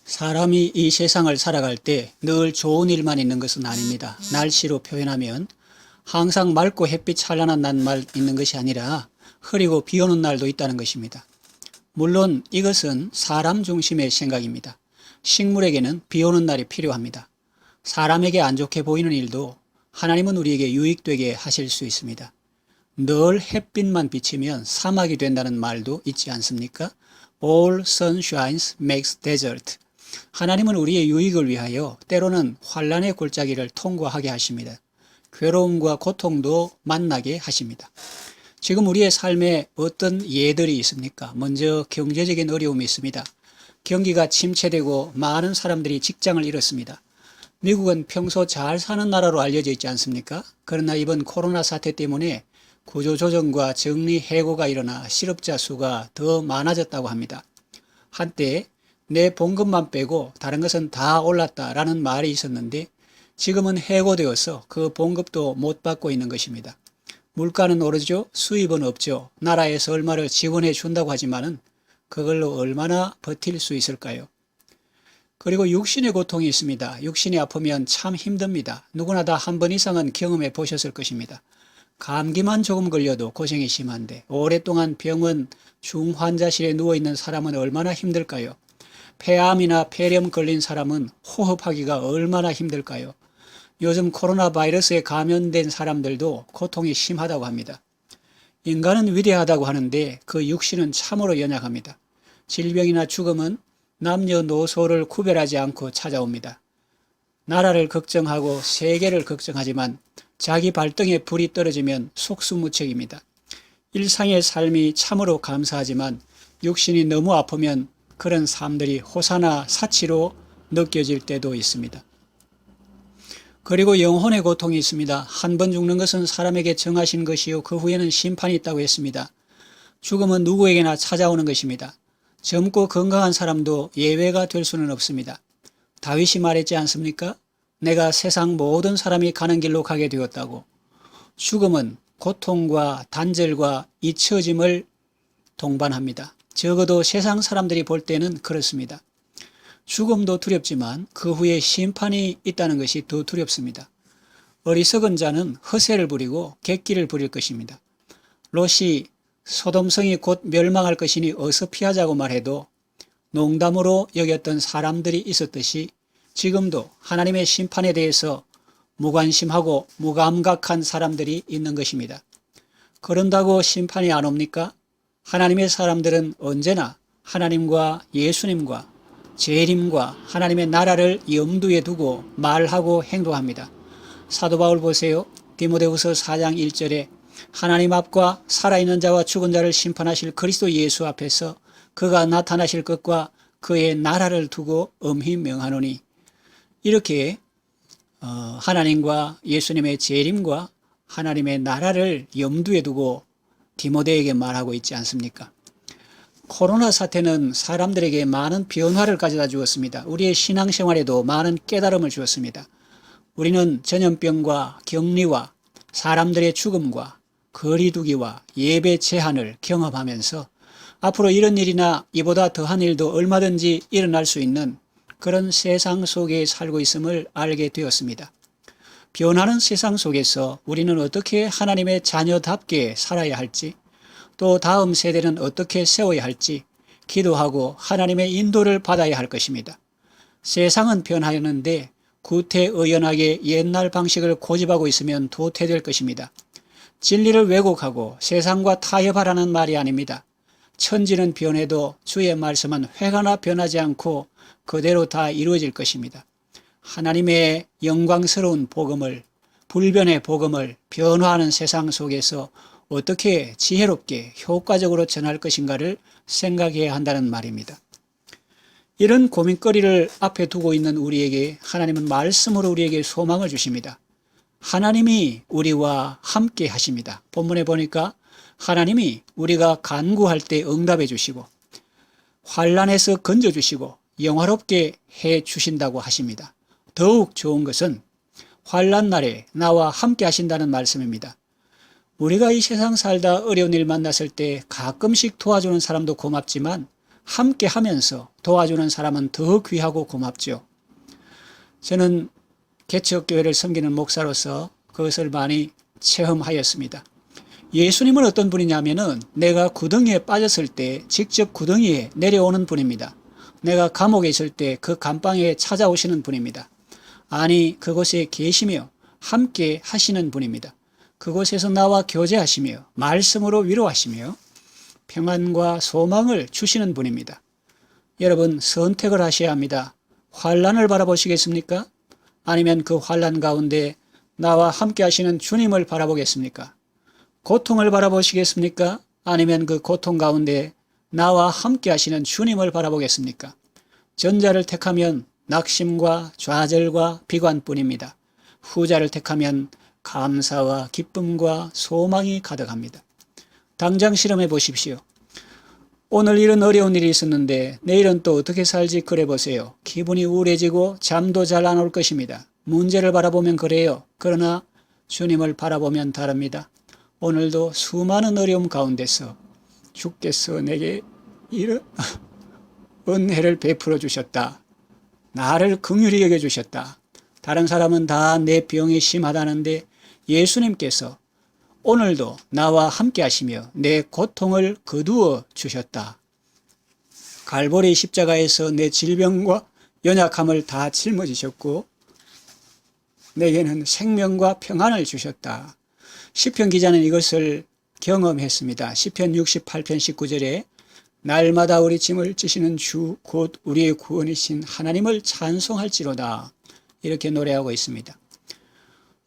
사람이 이 세상을 살아갈 때 늘 좋은 일만 있는 것은 아닙니다. 날씨로 표현하면 항상 맑고 햇빛 찬란한 날만 있는 것이 아니라 흐리고 비 오는 날도 있다는 것입니다. 물론 이것은 사람 중심의 생각입니다. 식물에게는 비 오는 날이 필요합니다. 사람에게 안 좋게 보이는 일도 하나님은 우리에게 유익되게 하실 수 있습니다. 늘 햇빛만 비치면 사막이 된다는 말도 있지 않습니까? All sunshines makes desert. 하나님은 우리의 유익을 위하여 때로는 환란의 골짜기를 통과하게 하십니다. 괴로움과 고통도 만나게 하십니다. 지금 우리의 삶에 어떤 예들이 있습니까? 먼저 경제적인 어려움이 있습니다. 경기가 침체되고 많은 사람들이 직장을 잃었습니다. 미국은 평소 잘 사는 나라로 알려져 있지 않습니까? 그러나 이번 코로나 사태 때문에 구조조정과 정리해고가 일어나 실업자 수가 더 많아졌다고 합니다. 한때 내 봉급만 빼고 다른 것은 다 올랐다라는 말이 있었는데 지금은 해고되어서 그 봉급도 못 받고 있는 것입니다. 물가는 오르죠. 수입은 없죠. 나라에서 얼마를 지원해 준다고 하지만은 그걸로 얼마나 버틸 수 있을까요? 그리고 육신의 고통이 있습니다. 육신이 아프면 참 힘듭니다. 누구나 다 한 번 이상은 경험해 보셨을 것입니다. 감기만 조금 걸려도 고생이 심한데 오랫동안 병원 중환자실에 누워있는 사람은 얼마나 힘들까요? 폐암이나 폐렴 걸린 사람은 호흡하기가 얼마나 힘들까요? 요즘 코로나 바이러스에 감염된 사람들도 고통이 심하다고 합니다. 인간은 위대하다고 하는데 그 육신은 참으로 연약합니다. 질병이나 죽음은 남녀노소를 구별하지 않고 찾아옵니다. 나라를 걱정하고 세계를 걱정하지만 자기 발등에 불이 떨어지면 속수무책입니다. 일상의 삶이 참으로 감사하지만 육신이 너무 아프면 그런 삶들이 호사나 사치로 느껴질 때도 있습니다. 그리고 영혼의 고통이 있습니다. 한 번 죽는 것은 사람에게 정하신 것이요 그 후에는 심판이 있다고 했습니다. 죽음은 누구에게나 찾아오는 것입니다. 젊고 건강한 사람도 예외가 될 수는 없습니다. 다윗이 말했지 않습니까? 내가 세상 모든 사람이 가는 길로 가게 되었다고. 죽음은 고통과 단절과 잊혀짐을 동반합니다. 적어도 세상 사람들이 볼 때는 그렇습니다. 죽음도 두렵지만 그 후에 심판이 있다는 것이 더 두렵습니다. 어리석은 자는 허세를 부리고 객기를 부릴 것입니다. 롯이 소돔성이 곧 멸망할 것이니 어서 피하자고 말해도 농담으로 여겼던 사람들이 있었듯이 지금도 하나님의 심판에 대해서 무관심하고 무감각한 사람들이 있는 것입니다. 그런다고 심판이 안 옵니까? 하나님의 사람들은 언제나 하나님과 예수님과 재림과 하나님의 나라를 염두에 두고 말하고 행동합니다. 사도 바울 보세요. 디모데후서 4장 1절에 하나님 앞과 살아있는 자와 죽은 자를 심판하실 그리스도 예수 앞에서 그가 나타나실 것과 그의 나라를 두고 엄히 명하노니 이렇게 하나님과 예수님의 재림과 하나님의 나라를 염두에 두고 디모데에게 말하고 있지 않습니까? 코로나 사태는 사람들에게 많은 변화를 가져다 주었습니다. 우리의 신앙생활에도 많은 깨달음을 주었습니다. 우리는 전염병과 격리와 사람들의 죽음과 거리두기와 예배 제한을 경험하면서 앞으로 이런 일이나 이보다 더한 일도 얼마든지 일어날 수 있는 그런 세상 속에 살고 있음을 알게 되었습니다. 변하는 세상 속에서 우리는 어떻게 하나님의 자녀답게 살아야 할지 또 다음 세대는 어떻게 세워야 할지 기도하고 하나님의 인도를 받아야 할 것입니다. 세상은 변하였는데 구태의연하게 옛날 방식을 고집하고 있으면 도태될 것입니다. 진리를 왜곡하고 세상과 타협하라는 말이 아닙니다. 천지는 변해도 주의 말씀은 회가나 변하지 않고 그대로 다 이루어질 것입니다. 하나님의 영광스러운 복음을, 불변의 복음을 변화하는 세상 속에서 어떻게 지혜롭게 효과적으로 전할 것인가를 생각해야 한다는 말입니다. 이런 고민거리를 앞에 두고 있는 우리에게 하나님은 말씀으로 우리에게 소망을 주십니다. 하나님이 우리와 함께 하십니다. 본문에 보니까 하나님이 우리가 간구할 때 응답해 주시고 환난에서 건져 주시고 영화롭게 해 주신다고 하십니다. 더욱 좋은 것은 환난 날에 나와 함께 하신다는 말씀입니다. 우리가 이 세상 살다 어려운 일 만났을 때 가끔씩 도와주는 사람도 고맙지만 함께 하면서 도와주는 사람은 더 귀하고 고맙죠. 저는 개척교회를 섬기는 목사로서 그것을 많이 체험하였습니다. 예수님은 어떤 분이냐면은 내가 구덩이에 빠졌을 때 직접 구덩이에 내려오는 분입니다. 내가 감옥에 있을 때 그 감방에 찾아오시는 분입니다. 아니, 그곳에 계시며 함께 하시는 분입니다. 그곳에서 나와 교제하시며 말씀으로 위로하시며 평안과 소망을 주시는 분입니다. 여러분, 선택을 하셔야 합니다. 환난을 바라보시겠습니까? 아니면 그 환난 가운데 나와 함께 하시는 주님을 바라보겠습니까? 고통을 바라보시겠습니까? 아니면 그 고통 가운데 나와 함께 하시는 주님을 바라보겠습니까? 전자를 택하면 낙심과 좌절과 비관뿐입니다. 후자를 택하면 감사와 기쁨과 소망이 가득합니다. 당장 실험해 보십시오. 오늘 이런 어려운 일이 있었는데 내일은 또 어떻게 살지 그래 보세요. 기분이 우울해지고 잠도 잘 안 올 것입니다. 문제를 바라보면 그래요. 그러나 주님을 바라보면 다릅니다. 오늘도 수많은 어려움 가운데서 주께서 내게 이런 은혜를 베풀어 주셨다. 나를 긍휼히 여겨 주셨다. 다른 사람은 다 내 병이 심하다는데 예수님께서 오늘도 나와 함께 하시며 내 고통을 거두어 주셨다. 갈보리 십자가에서 내 질병과 연약함을 다 짊어지셨고 내게는 생명과 평안을 주셨다. 시편 기자는 이것을 경험했습니다. 시편 68편 19절에 날마다 우리 짐을 지시는 주 곧 우리의 구원이신 하나님을 찬송할지로다. 이렇게 노래하고 있습니다.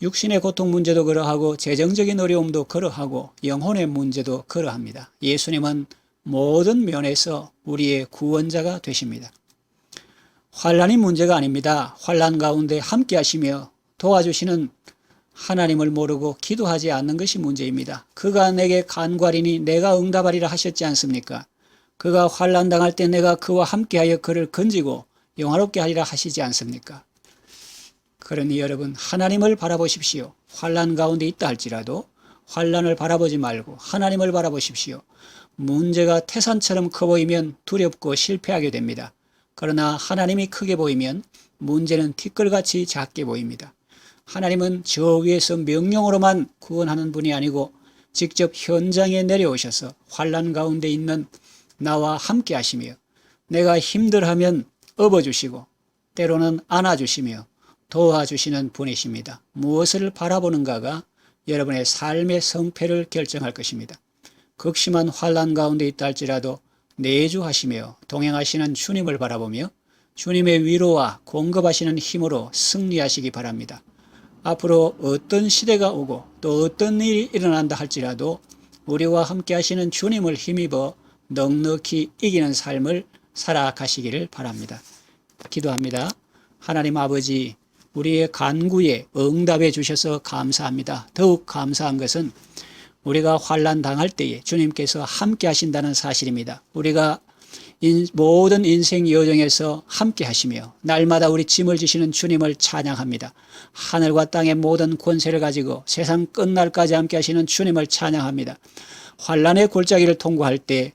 육신의 고통 문제도 그러하고 재정적인 어려움도 그러하고 영혼의 문제도 그러합니다. 예수님은 모든 면에서 우리의 구원자가 되십니다. 환난이 문제가 아닙니다. 환난 가운데 함께 하시며 도와주시는 하나님을 모르고 기도하지 않는 것이 문제입니다. 그가 내게 간과리니 내가 응답하리라 하셨지 않습니까? 그가 환난 당할 때 내가 그와 함께하여 그를 건지고 영화롭게 하리라 하시지 않습니까? 그러니 여러분, 하나님을 바라보십시오. 환난 가운데 있다 할지라도 환난을 바라보지 말고 하나님을 바라보십시오. 문제가 태산처럼 커 보이면 두렵고 실패하게 됩니다. 그러나 하나님이 크게 보이면 문제는 티끌같이 작게 보입니다. 하나님은 저 위에서 명령으로만 구원하는 분이 아니고 직접 현장에 내려오셔서 환난 가운데 있는 나와 함께 하시며 내가 힘들하면 업어주시고 때로는 안아주시며 도와주시는 분이십니다. 무엇을 바라보는가가 여러분의 삶의 성패를 결정할 것입니다. 극심한 환난 가운데 있다 할지라도 내주하시며 동행하시는 주님을 바라보며 주님의 위로와 공급하시는 힘으로 승리하시기 바랍니다. 앞으로 어떤 시대가 오고 또 어떤 일이 일어난다 할지라도 우리와 함께 하시는 주님을 힘입어 넉넉히 이기는 삶을 살아가시기를 바랍니다. 기도합니다. 하나님 아버지, 우리의 간구에 응답해 주셔서 감사합니다. 더욱 감사한 것은 우리가 환난 당할 때에 주님께서 함께 하신다는 사실입니다. 우리가 모든 인생 여정에서 함께 하시며 날마다 우리 짐을 지시는 주님을 찬양합니다. 하늘과 땅의 모든 권세를 가지고 세상 끝날까지 함께 하시는 주님을 찬양합니다. 환난의 골짜기를 통과할 때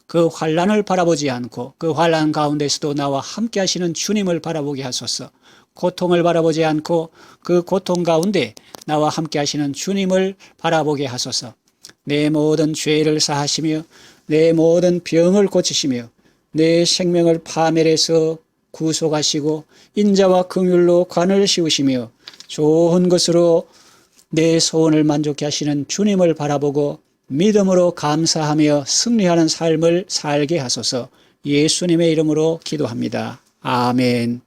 그 환난을 바라보지 않고 그 환난 가운데서도 나와 함께 하시는 주님을 바라보게 하소서. 고통을 바라보지 않고 그 고통 가운데 나와 함께 하시는 주님을 바라보게 하소서. 내 모든 죄를 사하시며 내 모든 병을 고치시며 내 생명을 파멸해서 구속하시고 인자와 긍휼로 관을 씌우시며 좋은 것으로 내 소원을 만족케 하시는 주님을 바라보고 믿음으로 감사하며 승리하는 삶을 살게 하소서. 예수님의 이름으로 기도합니다. 아멘.